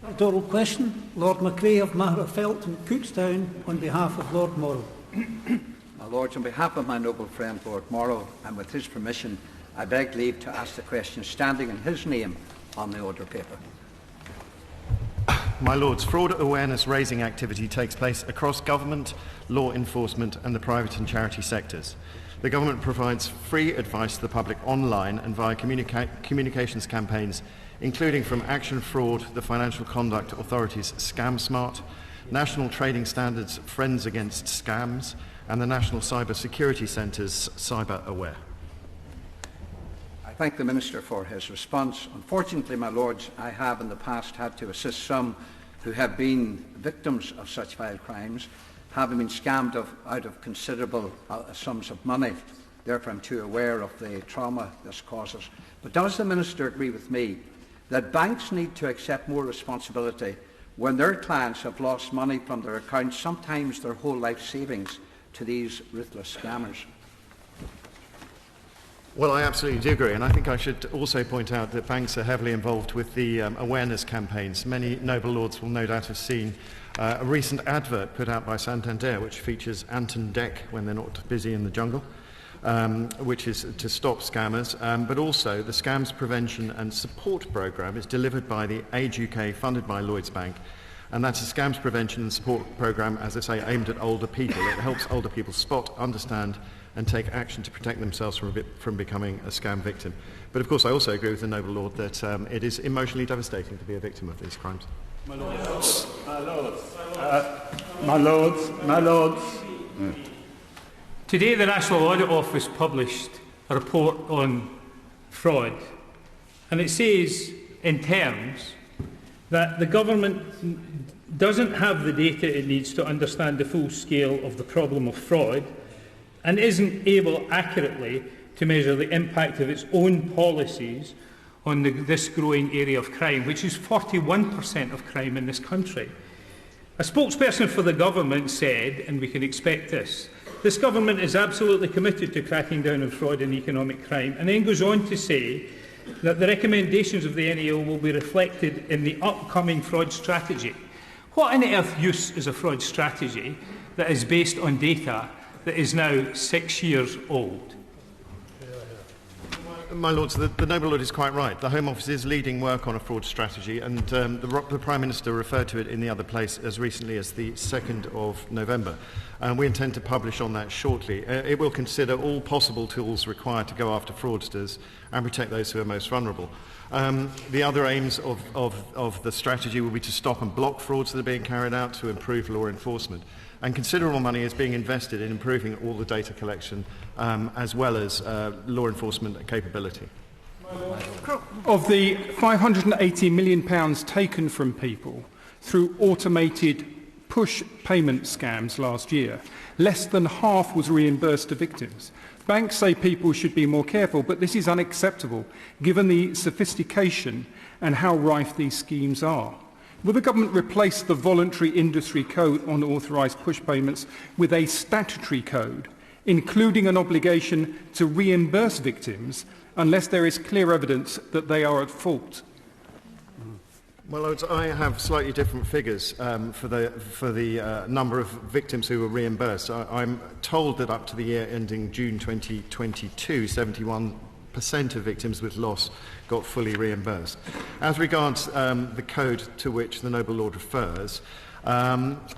Oral question. Lord McRae of Maherafelt and Cookstown on behalf of Lord Morrow. My Lords, on behalf of my noble friend Lord Morrow, and with his permission, I beg leave to ask the question standing in his name on the order paper. My Lords, fraud awareness raising activity takes place across government, law enforcement and the private and charity sectors. The government provides free advice to the public online and via communications campaigns, including from Action Fraud, the Financial Conduct Authority's Scam Smart, National Trading Standards Friends Against Scams, and the National Cyber Security Centre's Cyber Aware. I thank the Minister for his response. Unfortunately, my Lords, I have in the past had to assist some who have been victims of such vile crimes, having been scammed out of considerable sums of money. Therefore, I'm too aware of the trauma this causes. But does the Minister agree with me that banks need to accept more responsibility when their clients have lost money from their accounts, sometimes their whole life savings, to these ruthless scammers? Well, I absolutely do agree, and I think I should also point out that banks are heavily involved with the awareness campaigns. Many noble lords will no doubt have seen a recent advert put out by Santander which features Anton Deck when they're not busy in the jungle, which is to stop scammers, but also the Scams Prevention and Support Programme is delivered by the Age UK, funded by Lloyds Bank, and that's a Scams Prevention and Support Programme, as I say, aimed at older people. It helps older people spot, understand and take action to protect themselves from becoming a scam victim. But of course I also agree with the noble lord that it is emotionally devastating to be a victim of these crimes. My Lords, my Lords. Today the National Audit Office published a report on fraud, and it says in terms that the government doesn't have the data it needs to understand the full scale of the problem of fraud and isn't able accurately to measure the impact of its own policies on this growing area of crime, which is 41% of crime in this country. A spokesperson for the government said, and we can expect this government is absolutely committed to cracking down on fraud and economic crime, and then goes on to say that the recommendations of the NAO will be reflected in the upcoming fraud strategy. What on earth use is a fraud strategy that is based on data that is now 6 years old? My Lords, the noble lord is quite right. The Home Office is leading work on a fraud strategy, and the Prime Minister referred to it in the other place as recently as the 2nd of November. We intend to publish on that shortly. It will consider all possible tools required to go after fraudsters and protect those who are most vulnerable. The other aims of the strategy will be to stop and block frauds that are being carried out, to improve law enforcement. And considerable money is being invested in improving all the data collection as well as law enforcement capability. Of the £580 million taken from people through automated push payment scams last year, less than half was reimbursed to victims. Banks say people should be more careful, but this is unacceptable given the sophistication and how rife these schemes are. Will the government replace the voluntary industry code on authorised push payments with a statutory code, including an obligation to reimburse victims unless there is clear evidence that they are at fault? Well, Lords, I have slightly different figures for the number of victims who were reimbursed. I'm told that up to the year ending June 2022, 71% of victims with loss got fully reimbursed. As regards the code to which the noble lord refers,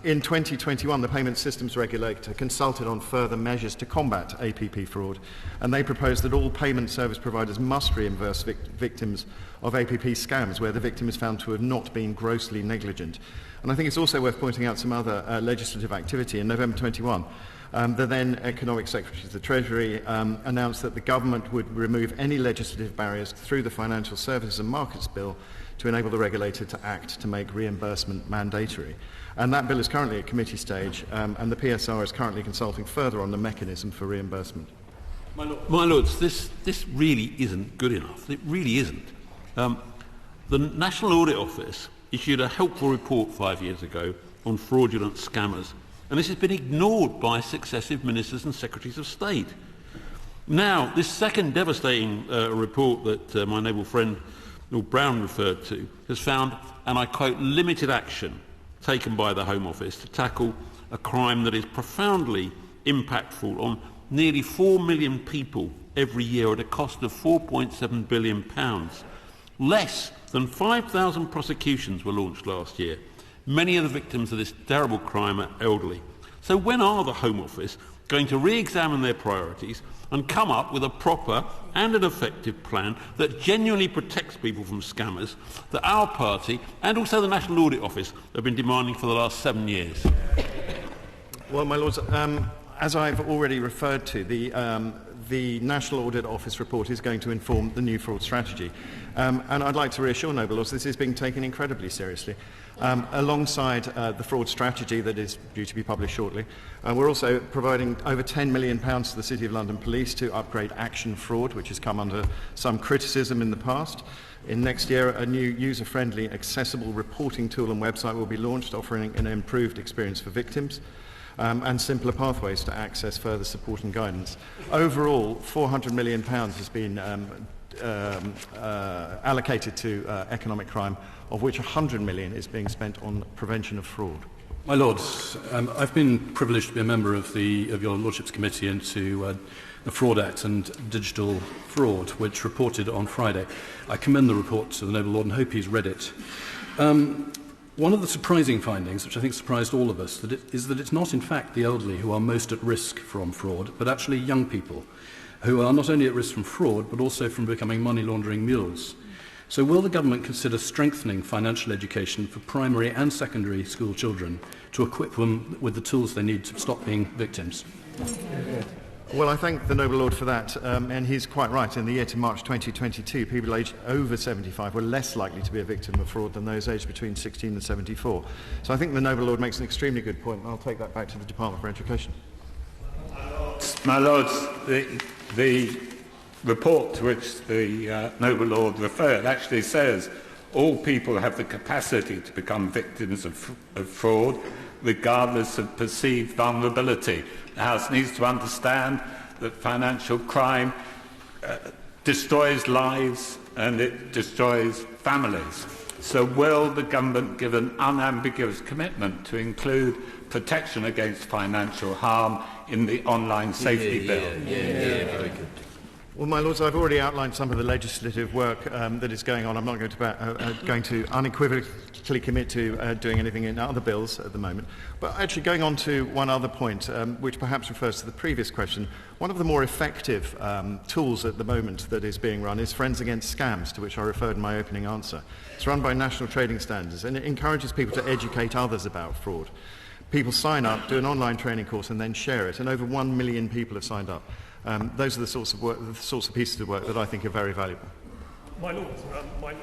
in 2021 the Payment Systems Regulator consulted on further measures to combat APP fraud, and they proposed that all payment service providers must reimburse victims of APP scams where the victim is found to have not been grossly negligent. And I think it's also worth pointing out some other legislative activity. In November 21, the then Economic Secretary of the Treasury announced that the government would remove any legislative barriers through the Financial Services and Markets Bill to enable the regulator to act to make reimbursement mandatory. And that bill is currently at committee stage, and the PSR is currently consulting further on the mechanism for reimbursement. My Lords, this really isn't good enough. It really isn't. The National Audit Office issued a helpful report 5 years ago on fraudulent scammers, and this has been ignored by successive ministers and secretaries of state. Now, this second devastating report that my noble friend Lord Brown referred to, has found, and I quote, limited action taken by the Home Office to tackle a crime that is profoundly impactful on nearly 4 million people every year at a cost of £4.7 billion. Less than 5,000 prosecutions were launched last year. Many of the victims of this terrible crime are elderly. So when are the Home Office going to re-examine their priorities and come up with a proper and an effective plan that genuinely protects people from scammers that our party and also the National Audit Office have been demanding for the last 7 years? Well, my Lords, as I've already referred to, the National Audit Office report is going to inform the new fraud strategy. And I'd like to reassure Noble Lords this is being taken incredibly seriously. Alongside the fraud strategy that is due to be published shortly, we're also providing over £10 million to the City of London Police to upgrade Action Fraud, which has come under some criticism in the past. In next year, a new user-friendly, accessible reporting tool and website will be launched, offering an improved experience for victims and simpler pathways to access further support and guidance. Overall, £400 million has been allocated to economic crime, of which £100 million is being spent on prevention of fraud. My Lords, I've been privileged to be a member of your Lordship's Committee into the Fraud Act and Digital Fraud, which reported on Friday. I commend the report to the Noble Lord and hope he's read it. One of the surprising findings, which I think surprised all of us, is that it's not in fact the elderly who are most at risk from fraud, but actually young people, who are not only at risk from fraud, but also from becoming money laundering mules. So will the government consider strengthening financial education for primary and secondary school children to equip them with the tools they need to stop being victims? Well, I thank the Noble Lord for that, and he's quite right. In the year to March 2022, people aged over 75 were less likely to be a victim of fraud than those aged between 16 and 74. So I think the Noble Lord makes an extremely good point, and I'll take that back to the Department for Education. My Lords, the report to which the Noble Lord referred actually says all people have the capacity to become victims of fraud, regardless of perceived vulnerability. The House needs to understand that financial crime destroys lives and it destroys families. So will the government give an unambiguous commitment to include protection against financial harm in the online safety bill? Very good. Well, my Lords, I've already outlined some of the legislative work that is going on. I'm not going to unequivocally commit to doing anything in other bills at the moment. But actually going on to one other point, which perhaps refers to the previous question, one of the more effective tools at the moment that is being run is Friends Against Scams, to which I referred in my opening answer. It's run by National Trading Standards, and it encourages people to educate others about fraud. People sign up, do an online training course, and then share it, and over 1 million people have signed up. Those are the sorts of pieces of work that I think are very valuable. My Lords, my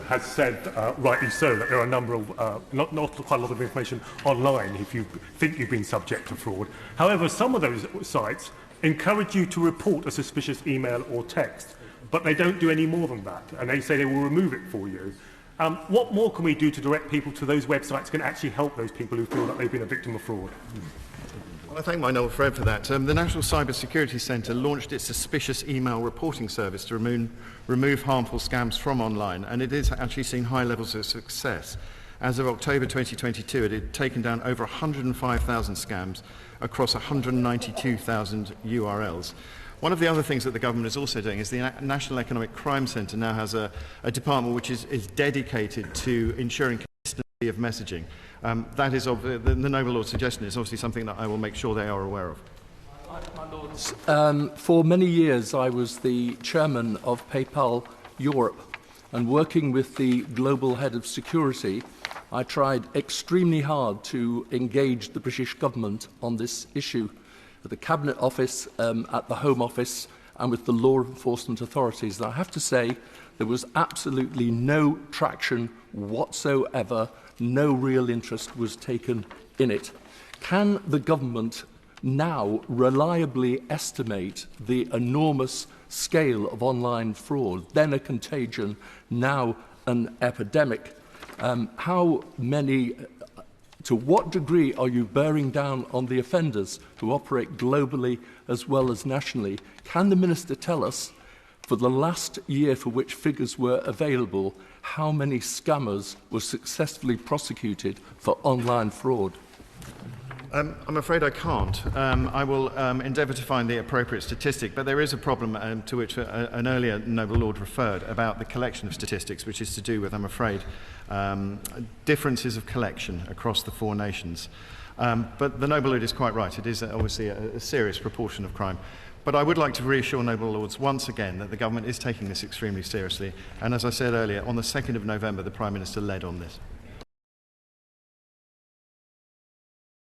has said, rightly so, that there are a number of, not quite a lot of information online if you think you've been subject to fraud. However, some of those sites encourage you to report a suspicious email or text, but they don't do any more than that, and they say they will remove it for you. What more can we do to direct people to those websites that can actually help those people who feel that they've been a victim of fraud? Well, I thank my old friend for that. The National Cyber Security Centre launched its suspicious email reporting service to remove harmful scams from online, and it has actually seen high levels of success. As of October 2022, it had taken down over 105,000 scams across 192,000 URLs. One of the other things that the government is also doing is the National Economic Crime Centre now has a department which is dedicated to ensuring consistency of messaging. That is the Noble Lord's suggestion is obviously something that I will make sure they are aware of. My Lords, for many years I was the chairman of PayPal Europe, and working with the global head of security, I tried extremely hard to engage the British government on this issue at the Cabinet Office, at the Home Office, and with the law enforcement authorities. And I have to say there was absolutely no traction whatsoever. No real interest was taken in it. Can the government now reliably estimate the enormous scale of online fraud, then a contagion, now an epidemic? To what degree are you bearing down on the offenders who operate globally as well as nationally? Can the Minister tell us For the last year for which figures were available, how many scammers were successfully prosecuted for online fraud? I'm afraid I can't. I will endeavour to find the appropriate statistic, but there is a problem to which an earlier Noble Lord referred about the collection of statistics, which is to do with, I'm afraid, differences of collection across the 4 nations. But the Noble Lord is quite right. It is obviously a serious proportion of crime. But I would like to reassure Noble Lords once again that the government is taking this extremely seriously. And as I said earlier, on the 2nd of November, the Prime Minister led on this.